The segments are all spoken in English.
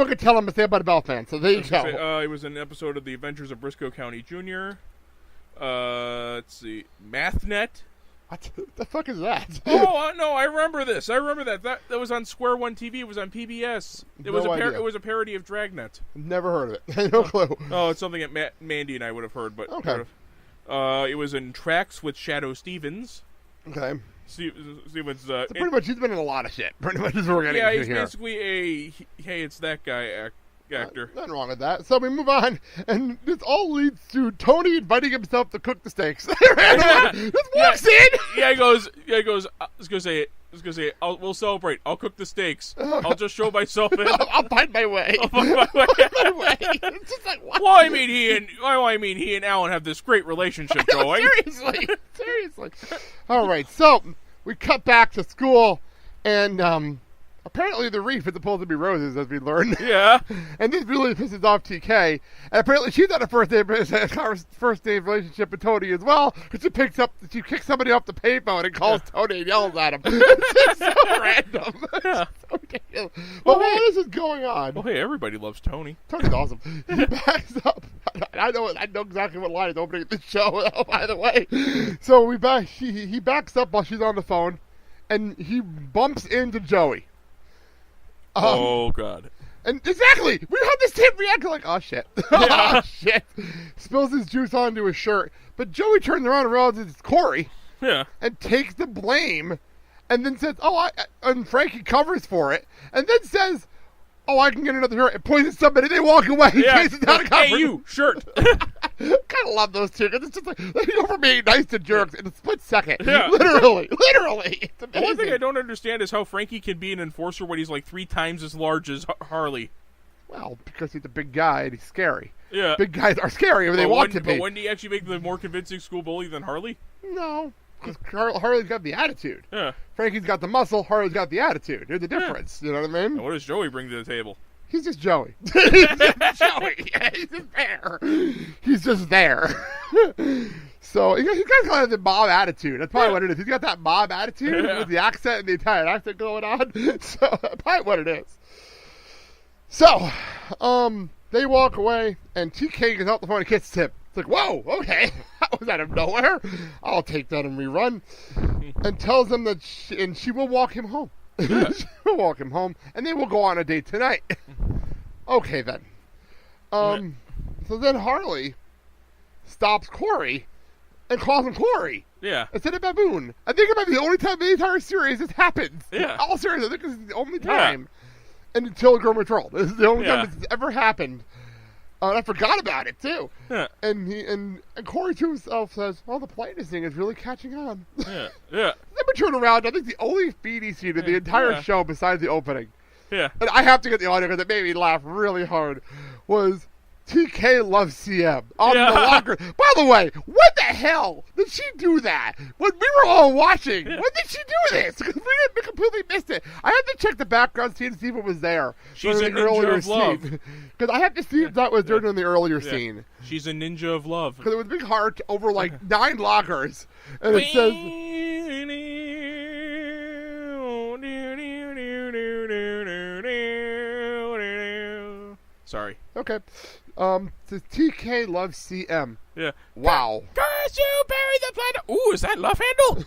Facebook and tell him to say about a Bell fan. So there you go. It was an episode of The Adventures of Briscoe County Jr. Let's see. MathNet. What the fuck is that? Oh, no, I remember this. I remember that. That was on Square One TV. It was on PBS. It was a parody of Dragnet. Never heard of it. No clue. Oh, it's something that Mandy and I would have heard. But okay. It was in Tracks with Shadow Stevens. Okay. Stevens. So pretty much he's been in a lot of shit. Pretty much is what we're getting into here. Yeah, he's basically a hey, it's that guy actor. Nothing wrong with that. So we move on, and this all leads to Tony inviting himself to cook the steaks. Just walks in. Yeah, he goes. I was gonna say. We'll celebrate. I'll cook the steaks. I'll just show myself in. I'll find my way. It's just like, what? Well, I mean, he and Alan have this great relationship going. Seriously. All right, so we cut back to school, and apparently the reef is supposed to be roses, as we learned. Yeah. And this really pisses off TK. And apparently she's on a first day relationship with Tony as well. Because she kicks somebody off the payphone and calls Tony and yells at him. It's just so random. Yeah. So ridiculous. Well, what is going on? Well, hey, everybody loves Tony. Tony's awesome. He backs up. I know exactly what line is opening the show, by the way. So he backs up while she's on the phone, and he bumps into Joey. Oh, God. And exactly, we had this kid reacting like, oh, shit. Oh, shit. Spills his juice onto his shirt. But Joey turns around and realizes it's Cory. Yeah. And takes the blame. And then says, and Frankie covers for it. And then says, I can get another shirt. And points at somebody. They walk away. He chases down a cover. Hey, you, shirt. Kind of love those two. Because it's just like, they go from being nice to jerks in a split second. Yeah. Literally. It's amazing. The one thing I don't understand is how Frankie can be an enforcer when he's like 3 times as large as Harley. Well, because he's a big guy and he's scary. Yeah. Big guys are scary when they want to be. But wouldn't he actually make the more convincing school bully than Harley? No. Because Harley's got the attitude. Yeah. Frankie's got the muscle. Harley's got the attitude. There's a difference. You know what I mean? And what does Joey bring to the table? He's just Joey. He's just Joey. Yeah, he's just there. He's just there. So he's got kind of the mob attitude. That's probably what it is. He's got that mob attitude with the accent and the Italian accent going on. So that's probably what it is. So, they walk away, and TK gets out the phone and kisses him. It's like, whoa, okay. That was out of nowhere. I'll take that and rerun. And tells him that she will walk him home. She will walk him home, and they will go on a date tonight. Okay, then. So then Harley stops Cory and calls him Cory. Yeah. Instead of Baboon. I think it might be the only time in the entire series this happens. Yeah. All series, I think this is the only time. And until Grown Troll. This is the only time this has ever happened. And I forgot about it, too. Yeah. And Cory to himself says, the politeness thing is really catching on. Yeah. Then we turn around, I think the only feedy scene in the entire show besides the opening. Yeah. And I have to get the audio because it made me laugh really hard, was TK loves CM on the locker. By the way, what the hell did she do that when we were all watching? When did she do this? Because we completely missed it. I have to check the background scene to see if it was there. She's a ninja of love. Because I have to see if that was during the earlier scene. She's a ninja of love. Because it was a big heart over like 9 lockers. And it says... Sorry. Okay. Says TK loves CM. Yeah. Wow. Cause you bury the planet. Ooh, is that love handle?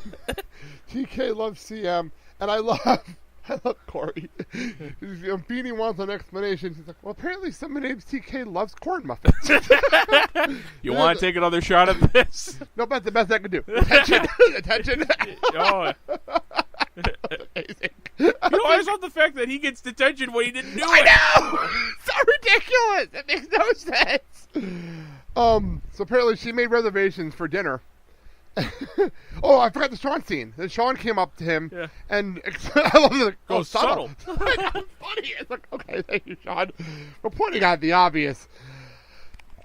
TK loves CM, and I love Cory. Beanie wants an explanation. She's like, well, apparently somebody named TK loves corn muffins. You want to take another shot at this? No, that's the best I can do. Attention. Oh. Amazing. I just love the fact that he gets detention when he didn't do it. I know! So ridiculous! It makes no sense. So apparently she made reservations for dinner. Oh, I forgot the Sean scene. Then Sean came up to him, and I love it. Like, subtle. Funny. It's like, okay, thank you, Sean. We're pointing out the obvious.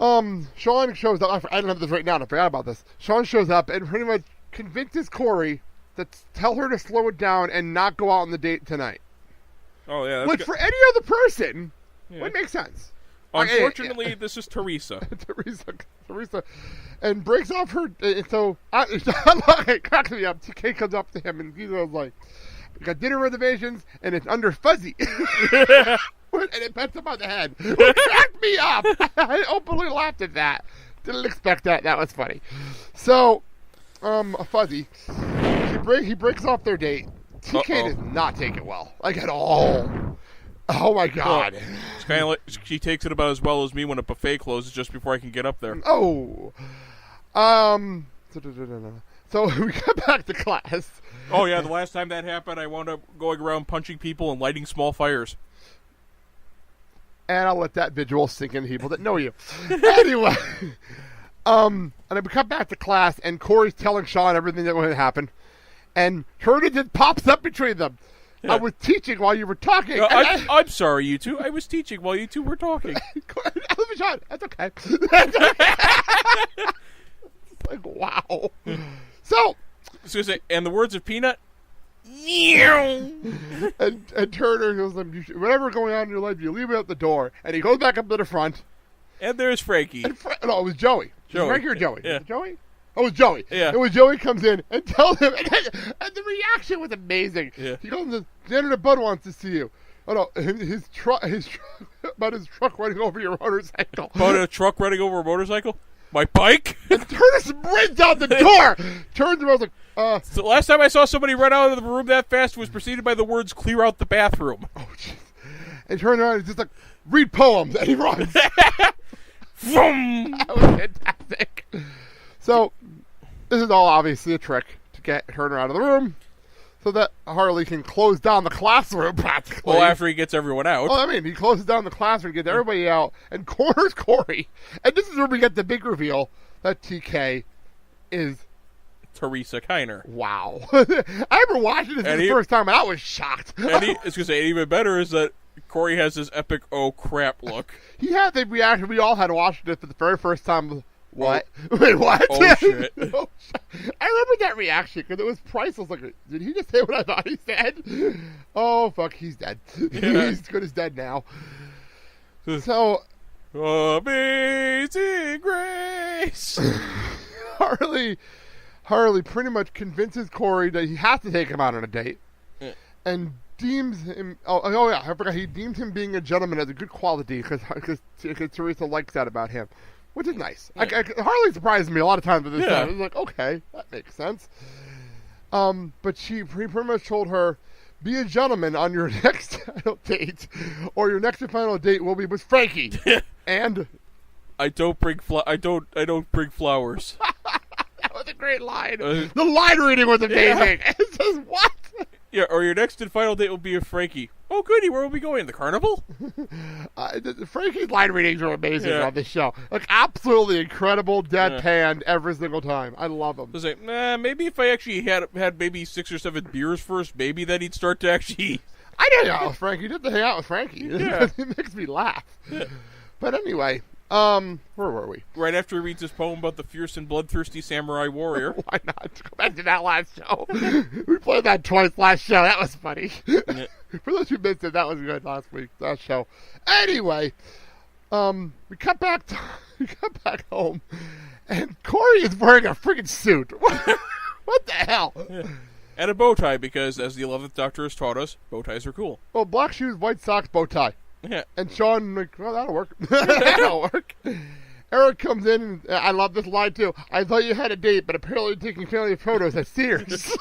Sean shows up. I don't have this right now. I forgot about this. Sean shows up and pretty much convinces Cory to tell her to slow it down and not go out on the date tonight. Oh, yeah. Which, for any other person, would make sense. Unfortunately, this is Theresa. Theresa. And breaks off her... So, it cracks me up. TK comes up to him and he's like, we got dinner reservations and it's under Fuzzy. and it pets him on the head. It cracked me up. I openly laughed at that. Didn't expect that. That was funny. So, Fuzzy, he breaks off their date. TK does not take it well, like at all. Oh my God! Well, it's kind of like she takes it about as well as me when a buffet closes just before I can get up there. Oh, so we got back to class. Oh yeah, the last time that happened, I wound up going around punching people and lighting small fires. And I'll let that visual sink in people that know you. Anyway, and then we come back to class, and Cory's telling Sean everything that would happen, and Theresa just pops up between them. Yeah. I was teaching while you were talking. I'm sorry, you two. I was teaching while you two were talking. Sean, that's okay. That's okay. Like, wow. So, and the words of Peanut. and Turner goes, whatever's going on in your life, you leave it at the door. And he goes back up to the front. And there's Frankie. No, it was Joey. Frankie or Joey? Yeah. Was it Joey? Oh, it was Joey. Yeah. It was Joey comes in and tells him, and the reaction was amazing. Yeah. He goes, Senator Bud wants to see you. Oh no, his truck running over your motorcycle. About a truck running over a motorcycle? My bike? And Turner sprints out the door. Turns around, like, So the last time I saw somebody run out of the room that fast was preceded by the words, "Clear out the bathroom." Oh, jeez. And turns around and just like, read poems, and he runs. Vroom! That was fantastic. So, this is all obviously a trick to get Turner out of the room so that Harley can close down the classroom practically. Well, after he gets everyone out. Oh, I mean, he closes down the classroom, gets everybody out, and corners Cory. And this is where we get the big reveal that TK is Theresa Kiner. Wow. I remember watching this the first time, and I was shocked. And it's going to say, even better is that Cory has this epic, oh crap look. He had the reaction. We all had watched it for the very first time. What? Wait, what? Oh, shit. I remember that reaction because it was priceless. Like, did he just say what I thought he said? Oh, fuck, he's dead. Yeah. He's good as dead now. So, Amazing Grace. Harley pretty much convinces Cory that he has to take him out on a date, and deems him. Oh yeah, I forgot. He deems him being a gentleman as a good quality because Theresa likes that about him. Which is nice. Yeah. Harley surprised me a lot of times with this stuff. I was like, okay, that makes sense. But he pretty much told her, be a gentleman on your next date, or your next and final date will be with Frankie. And I don't bring flowers. That was a great line. The line reading was amazing. Yeah. It says, what? Yeah, or your next and final date will be with Frankie. Oh, goody, where will we going? The carnival? Frankie's line readings are amazing on this show. Like, absolutely incredible, deadpan every single time. I love them. So maybe if I actually had maybe 6 or 7 beers first, maybe then he'd start to actually... I didn't hang out with Frankie. You have to hang out with Frankie. Yeah. It makes me laugh. Yeah. But anyway... where were we? Right after he reads his poem about the fierce and bloodthirsty samurai warrior. Why not? Go back to that last show. We played that twice last show. That was funny. Yeah. For those who missed it, that was good last show. Anyway, we cut back home, and Cory is wearing a freaking suit. What the hell? Yeah. And a bow tie, because as the 11th Doctor has taught us, bow ties are cool. Well, black shoes, white socks, bow tie. Yeah. And Sean, like, well, that'll work. That'll work. Eric comes in, and I love this line, too. I thought you had a date, but apparently taking family photos at Sears.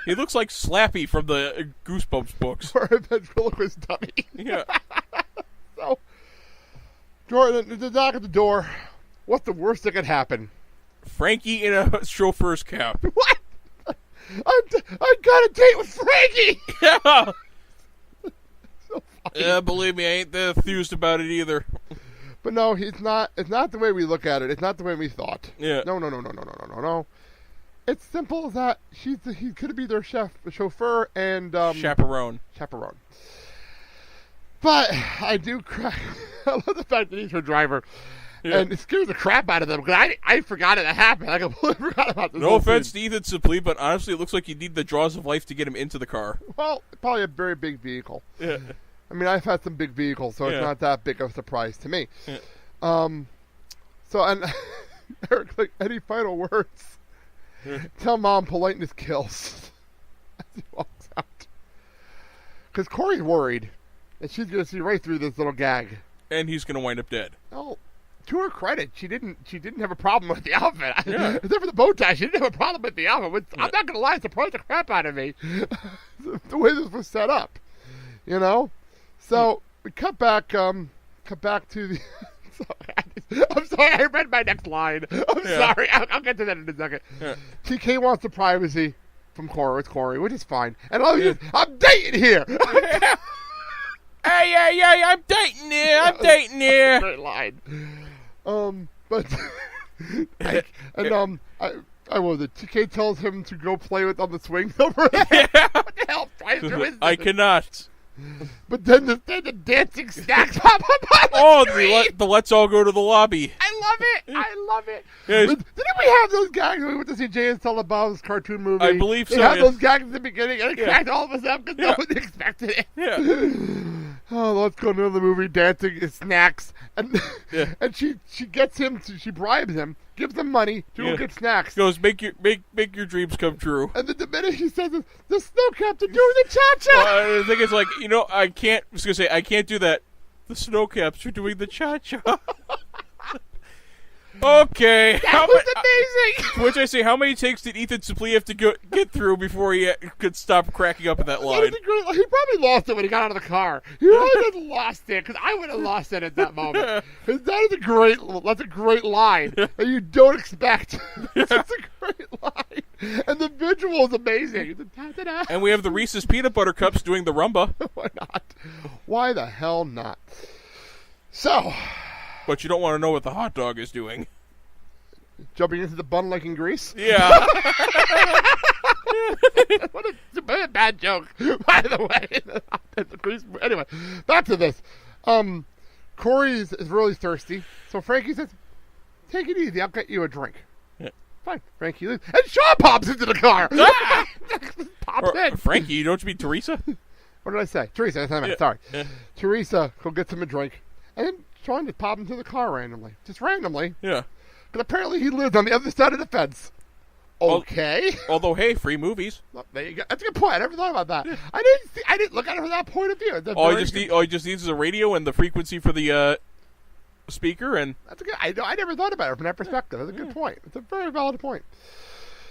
He looks like Slappy from the Goosebumps books. Or a ventriloquist dummy. Yeah. So, Jordan, the knock at the door. What's the worst that could happen? Frankie in a chauffeur's cap. What? I got a date with Frankie! Yeah! So yeah, believe me, I ain't that enthused about it either. But no, it's not the way we look at it. It's not the way we thought. Yeah. No. It's simple as that. He could be their chauffeur, and chaperone. But I do cry. I love the fact that he's her driver. Yeah. And it scares the crap out of them, because I forgot it happened. I completely forgot about this. No offense to Ethan Simply, but honestly, it looks like you need the jaws of life to get him into the car. Well, probably a very big vehicle. Yeah. I mean, I've had some big vehicles, so it's not that big of a surprise to me. Yeah. So, and Eric, like, any final words? Tell Mom politeness kills. As he walks out. Because Cory's worried. And she's going to see right through this little gag. And he's going to wind up dead. Oh, to her credit, she didn't have a problem with the outfit. Yeah. Except for the bow tie, she didn't have a problem with the outfit. Which, I'm not going to lie, it surprised the crap out of me. The way this was set up. You know? So, we cut back to the... I'm sorry, I read my next line. I'm sorry. I'll get to that in a second. Yeah. TK wants the privacy from Cory, which is fine. And I'm dating here. Hey, I'm dating here. I'm dating here. Great line. But I was it. TK tells him to go play with on the swings over there. Yeah. What the hell? I cannot. But then the dancing snacks pop up on the screen. The let's all go to the lobby. I love it. Yeah, didn't we have those gags when we went to see Jay and Silent Bob's cartoon movie? I believe so. They had those gags at the beginning, and it cracked all of us up because no one expected it. Yeah. Oh, let's go to the movie, dancing snacks, and she gets him. She bribes him, gives him money to go get snacks. Goes make your dreams come true. And then the minute he says the snow cap to do the cha-cha. I think it's like I can't. I was gonna say I can't do that. The snow caps are doing the cha-cha. Okay. That was amazing. Which I say, how many takes did Ethan simply have to get through before he could stop cracking up at that line? He probably lost it when he got out of the car. He really just lost it, because I would have lost it at that moment. That's a great line that you don't expect. That's a great line. And the visual is amazing. And we have the Reese's Peanut Butter Cups doing the rumba. Why not? Why the hell not? So... But you don't want to know what the hot dog is doing. Jumping into the bun like in Grease? Yeah. What a bad joke, by the way. Anyway, back to this. Cory is really thirsty, so Frankie says, take it easy, I'll get you a drink. Yeah. Fine. Frankie leaves. And Sean pops into the car. Pops in. Frankie, you don't mean Theresa? What did I say? Theresa, sorry. Yeah. Theresa, go get him a drink. And then Sean just popped into the car randomly. Just randomly. Yeah. But apparently he lived on the other side of the fence. Okay. Although, hey, free movies. Well, there you go. That's a good point. I never thought about that. Yeah. I didn't look at it from that point of view. All he just needs is a radio and the frequency for the speaker, and that's a good. I never thought about it from that perspective. That's a good point. It's a very valid point.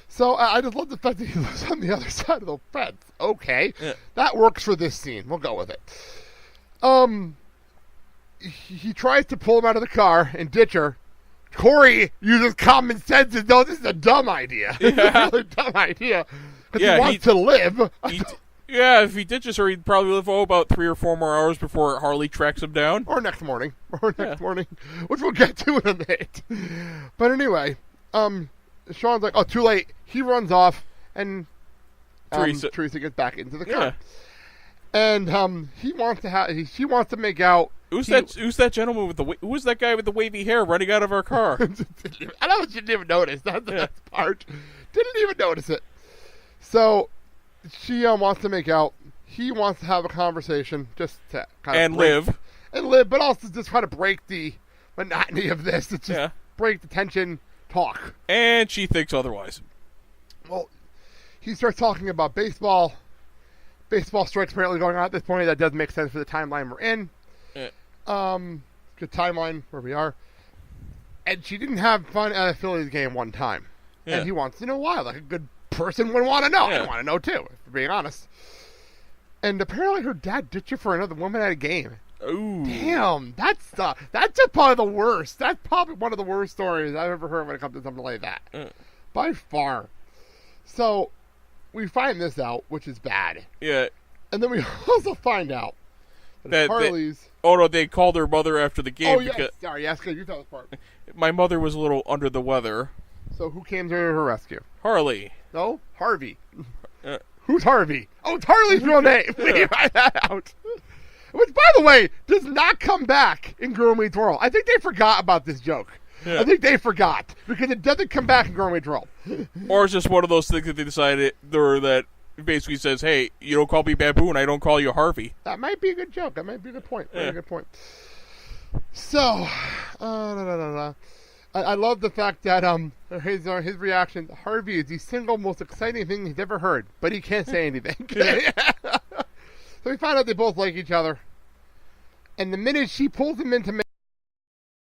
So I just love the fact that he lives on the other side of the fence. Okay, that works for this scene. We'll go with it. He tries to pull him out of the car and ditch her. Cory uses common sense and knows this is a dumb idea. Yeah. It's a really dumb idea. Because he wants to live. If he ditches her, he'd probably live about 3 or 4 more hours before Harley tracks him down. Or next morning. Which we'll get to in a minute. But anyway, Sean's like, oh, too late. He runs off, and Theresa gets back into the car. And she wants to make out. Who's that gentleman who's that guy with the wavy hair running out of our car? I know she didn't even notice. That's the best part. Didn't even notice it. So she wants to make out. He wants to have a conversation just to kind of live, but also just try to break the monotony of this. It's just break the tension, talk. And she thinks otherwise. Well, he starts talking about baseball. Baseball strikes apparently going on at this point. That does make sense for the timeline we're in. Good timeline where we are. And she didn't have fun at a Phillies game one time. Yeah. And he wants to know why. Like a good person would want to know. I want to know too, if we're being honest. And apparently her dad ditched her for another woman at a game. Ooh. Damn, that's just probably the worst. That's probably one of the worst stories I've ever heard when it comes to something like that. By far. So we find this out, which is bad. Yeah. And then we also find out that Harley's... they called her mother after the game. Oh, yes. Sorry, yes, you tell this part. My mother was a little under the weather. So who came to her rescue? Harley. No, Harvey. Who's Harvey? Oh, it's Harley's real name. We find that out. Which, by the way, does not come back in Girl Meets World. I think they forgot about this joke. Yeah. I think they forgot. Because it doesn't come back in Girl Meets World. Or it's just one of those things that they decided, or that basically says, hey, you don't call me Baboon, I don't call you Harvey. That might be a good joke. That might be a good point. Very good point. So, I love the fact that his reaction, Harvey is the single most exciting thing he's ever heard, but he can't say anything. So we find out they both like each other. And the minute she pulls him into